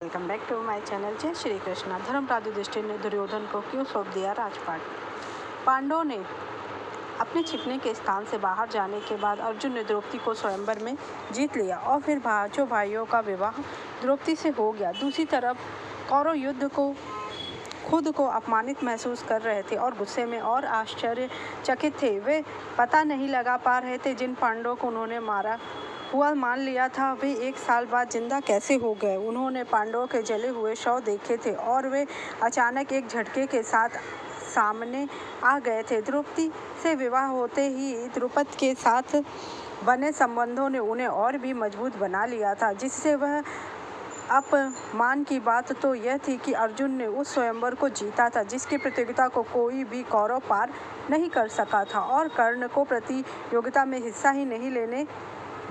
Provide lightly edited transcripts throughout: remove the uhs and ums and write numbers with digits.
Welcome back to my channel. जय श्री कृष्णा। धर्मराज युधिष्ठिर ने दुर्योधन को क्यों सौंप दिया राजपाट। पांडवों ने अपने छिपने के स्थान से बाहर जाने के बाद अर्जुन ने द्रौपदी को स्वयंवर में जीत लिया और फिर पांचों भाइयों का विवाह द्रौपदी से हो गया। दूसरी तरफ कौरव युद्ध को खुद को अपमानित महसूस कर रहे थे और गुस्से में और आश्चर्यचकित थे। वे पता नहीं लगा पा रहे थे जिन पांडवों को उन्होंने मारा हुआ मान लिया था वे 1 साल बाद जिंदा कैसे हो गए। उन्होंने पांडवों के जले हुए शव देखे थे और वे अचानक एक झटके के साथ सामने आ गए थे। द्रौपदी से विवाह होते ही द्रुपद के साथ बने संबंधों ने उन्हें और भी मजबूत बना लिया था, जिससे वह अपमान की बात तो यह थी कि अर्जुन ने उस स्वयंवर को जीता था जिसकी प्रतियोगिता को कोई भी कौरव पार नहीं कर सका था और कर्ण को प्रतियोगिता में हिस्सा ही नहीं लेने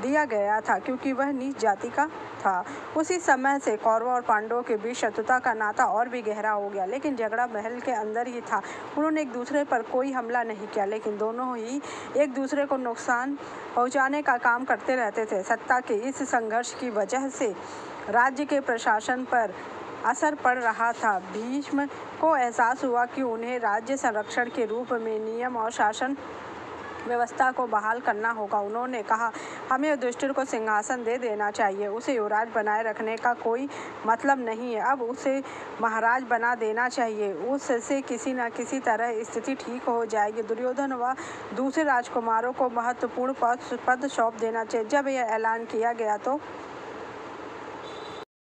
दिया गया था क्योंकि वह नीच जाति का था। उसी समय से कौरवों और पांडवों के बीच शत्रुता का नाता और भी गहरा हो गया, लेकिन झगड़ा महल के अंदर ही था। उन्होंने एक दूसरे पर कोई हमला नहीं किया, लेकिन दोनों ही एक दूसरे को नुकसान पहुंचाने का काम करते रहते थे। सत्ता के इस संघर्ष की वजह से राज्य के प्रशासन पर असर पड़ रहा था। भीष्म को एहसास हुआ कि उन्हें राज्य संरक्षण के रूप में नियम और शासन व्यवस्था को बहाल करना होगा। उन्होंने कहा, हमें युधिष्ठिर को सिंहासन दे देना चाहिए। उसे युवराज बनाए रखने का कोई मतलब नहीं है, अब उसे महाराज बना देना चाहिए। उससे किसी न किसी तरह स्थिति ठीक हो जाएगी। दुर्योधन व दूसरे राजकुमारों को महत्वपूर्ण पद सौंप देना चाहिए। जब यह ऐलान किया गया तो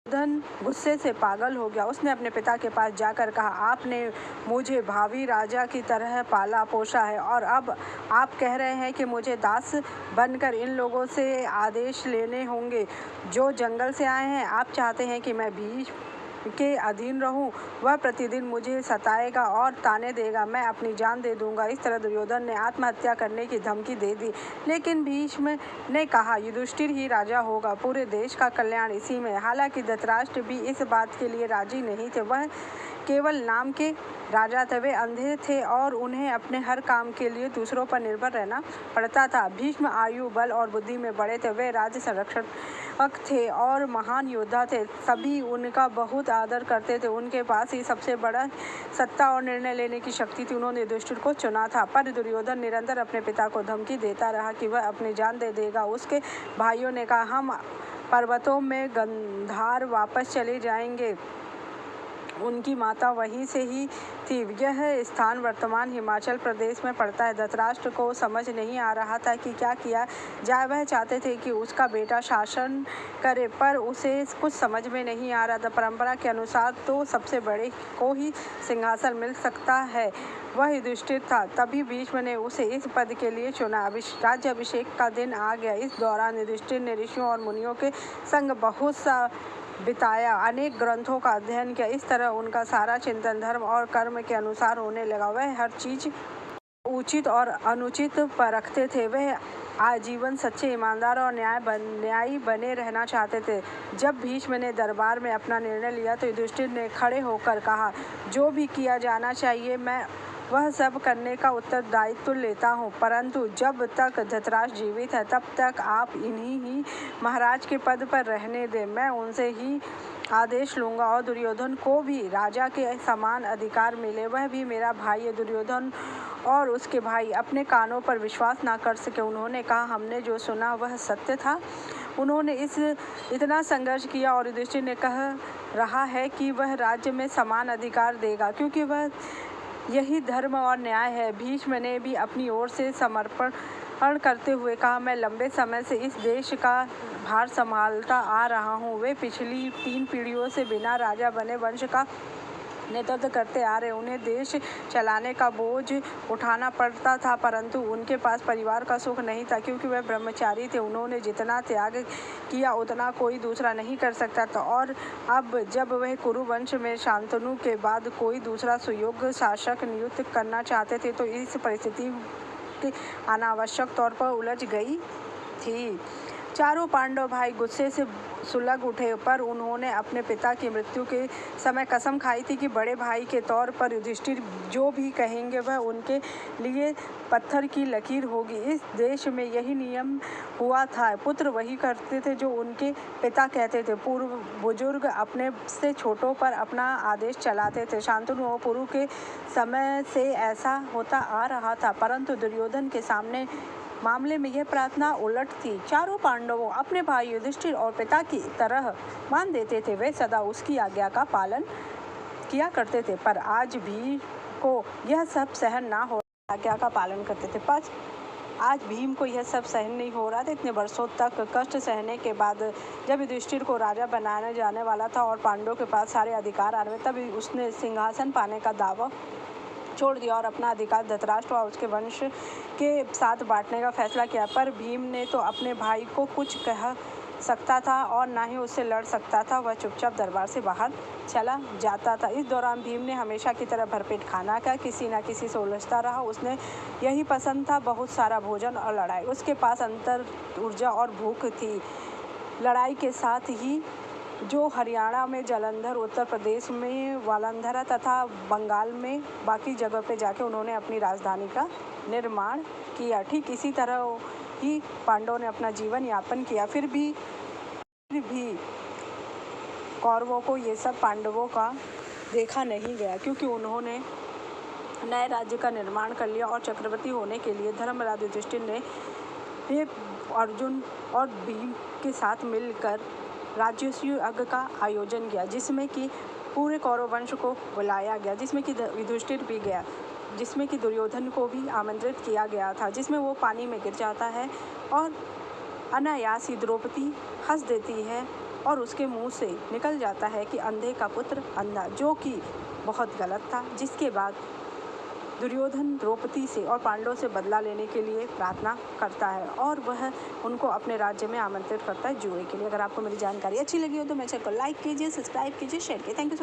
दुर्योधन गुस्से से पागल हो गया। उसने अपने पिता के पास जाकर कहा, आपने मुझे भावी राजा की तरह पाला पोसा है और अब आप कह रहे हैं कि मुझे दास बनकर इन लोगों से आदेश लेने होंगे जो जंगल से आए हैं। आप चाहते हैं कि मैं भीष्म के अधीन रहूं। वह प्रतिदिन मुझे सताएगा और ताने देगा, मैं अपनी जान दे दूंगा। इस तरह दुर्योधन ने आत्महत्या करने की धमकी दे दी, लेकिन भीष्म ने कहा, युधिष्ठिर ही राजा होगा, पूरे देश का कल्याण इसी में। हालांकि धृतराष्ट्र भी इस बात के लिए राजी नहीं थे। वह केवल नाम के राजा थे, वे अंधे थे और उन्हें अपने हर काम के लिए दूसरों पर निर्भर रहना पड़ता था। भीष्म आयु, बल और बुद्धि में बड़े थे। वे राज्य संरक्षक थे और महान योद्धा थे। सभी उनका बहुत आदर करते थे। उनके पास ही सबसे बड़ा सत्ता और निर्णय लेने की शक्ति थी। उन्होंने युधिष्ठिर को चुना था, पर दुर्योधन निरंतर अपने पिता को धमकी देता रहा कि वह अपनी जान दे देगा। उसके भाइयों ने कहा, हम पर्वतों में गंधार वापस चले जाएंगे। उनकी माता वहीं से ही थी। यह स्थान वर्तमान हिमाचल प्रदेश में पड़ता है। धृतराष्ट्र को समझ नहीं आ रहा था कि क्या किया जाए। वह चाहते थे कि उसका बेटा शासन करे, पर उसे कुछ समझ में नहीं आ रहा था। परंपरा के अनुसार तो सबसे बड़े को ही सिंहासन मिल सकता है, वह युधिष्ठिर था। तभी भीष्म ने उसे इस पद के लिए चुना। राज्याभिषेक का दिन आ गया। इस दौरान युधिष्ठिर ने ऋषियों और मुनियों के संग बहुत सा बिताया, अनेक ग्रंथों का अध्ययन किया। इस तरह उनका सारा चिंतन धर्म और कर्म के अनुसार होने लगा। वह हर चीज उचित और अनुचित परखते थे। वह आजीवन सच्चे, ईमानदार और न्यायी बने रहना चाहते थे। जब भीष्म ने दरबार में अपना निर्णय लिया तो युधिष्ठिर ने खड़े होकर कहा, जो भी किया जाना चाहिए मैं वह सब करने का उत्तरदायित्व लेता हूँ, परंतु जब तक धृतराष्ट्र जीवित है तब तक आप इन्हीं ही महाराज के पद पर रहने दें। मैं उनसे ही आदेश लूँगा और दुर्योधन को भी राजा के समान अधिकार मिले। वह भी मेरा भाई है। दुर्योधन और उसके भाई अपने कानों पर विश्वास ना कर सके। उन्होंने कहा, हमने जो सुना वह सत्य था। उन्होंने इतना संघर्ष किया और युधिष्ठिर ने कह रहा है कि वह राज्य में समान अधिकार देगा क्योंकि वह यही धर्म और न्याय है। भीष्म ने भी अपनी ओर से समर्पण करते हुए कहा, मैं लंबे समय से इस देश का भार संभालता आ रहा हूँ। वे पिछली 3 पीढ़ियों से बिना राजा बने वंश का नेतृत्व करते आ रहे। उन्हें देश चलाने का बोझ उठाना पड़ता था, परंतु उनके पास परिवार का सुख नहीं था क्योंकि वह ब्रह्मचारी थे। उन्होंने जितना त्याग किया उतना कोई दूसरा नहीं कर सकता था और अब जब वह कुरु वंश में शांतनु के बाद कोई दूसरा सुयोग्य शासक नियुक्त करना चाहते थे तो इस परिस्थिति अनावश्यक तौर पर उलझ गई थी। चारों पांडव भाई गुस्से से सुलग उठे, पर उन्होंने अपने पिता की मृत्यु के समय कसम खाई थी कि बड़े भाई के तौर पर युधिष्ठिर जो भी कहेंगे वह उनके लिए पत्थर की लकीर होगी। इस देश में यही नियम हुआ था, पुत्र वही करते थे जो उनके पिता कहते थे। पूर्व बुजुर्ग अपने से छोटों पर अपना आदेश चलाते थे। शांतनु और पुरु के समय से ऐसा होता आ रहा था, परंतु दुर्योधन के सामने मामले में यह प्रार्थना उलट थी। चारों पांडवों अपने भाई युधिष्ठिर और पिता की तरह मान देते थे। वे सदा उसकी आज्ञा का पालन किया करते थे, पर आज भीम को यह सब सहन ना हो, आज्ञा का पालन करते थे। पर आज भीम को यह सब सहन नहीं हो रहा था। इतने वर्षों तक कष्ट सहने के बाद जब युधिष्ठिर को राजा बनाने जाने वाला था और पांडवों के पास सारे अधिकार आ रहे, तभी उसने सिंहासन पाने का दावा छोड़ दिया और अपना अधिकार धृतराष्ट्र और उसके वंश के साथ बांटने का फैसला किया। पर भीम ने तो अपने भाई को कुछ कह सकता था और ना ही उससे लड़ सकता था। वह चुपचाप दरबार से बाहर चला जाता था। इस दौरान भीम ने हमेशा की तरह भरपेट खाना खाया, किसी न किसी से उलझता रहा। उसने यही पसंद था, बहुत सारा भोजन और लड़ाई। उसके पास अंतर ऊर्जा और भूख थी। लड़ाई के साथ ही जो हरियाणा में जालंधर, उत्तर प्रदेश में वालंधरा तथा बंगाल में बाकी जगह पे जाके उन्होंने अपनी राजधानी का निर्माण किया। ठीक इसी तरह ही पांडवों ने अपना जीवन यापन किया। फिर भी कौरवों को ये सब पांडवों का देखा नहीं गया, क्योंकि उन्होंने नए राज्य का निर्माण कर लिया और चक्रवर्ती होने के लिए धर्मराज युधिष्ठिर ने अर्जुन और भीम के साथ मिलकर राज्यसूय यज्ञ का आयोजन किया, जिसमें कि पूरे कौरव वंश को बुलाया गया, जिसमें कि युधिष्ठिर भी गया, जिसमें कि दुर्योधन को भी आमंत्रित किया गया था, जिसमें वो पानी में गिर जाता है और अनायास ही द्रौपदी हंस देती है और उसके मुंह से निकल जाता है कि अंधे का पुत्र अंधा, जो कि बहुत गलत था। जिसके बाद दुर्योधन द्रौपदी से और पांडवों से बदला लेने के लिए प्रार्थना करता है और वह उनको अपने राज्य में आमंत्रित करता है जुए के लिए। अगर आपको मेरी जानकारी अच्छी लगी हो तो मेरे चैनल को लाइक कीजिए, सब्सक्राइब कीजिए, शेयर कीजिए। Thank you.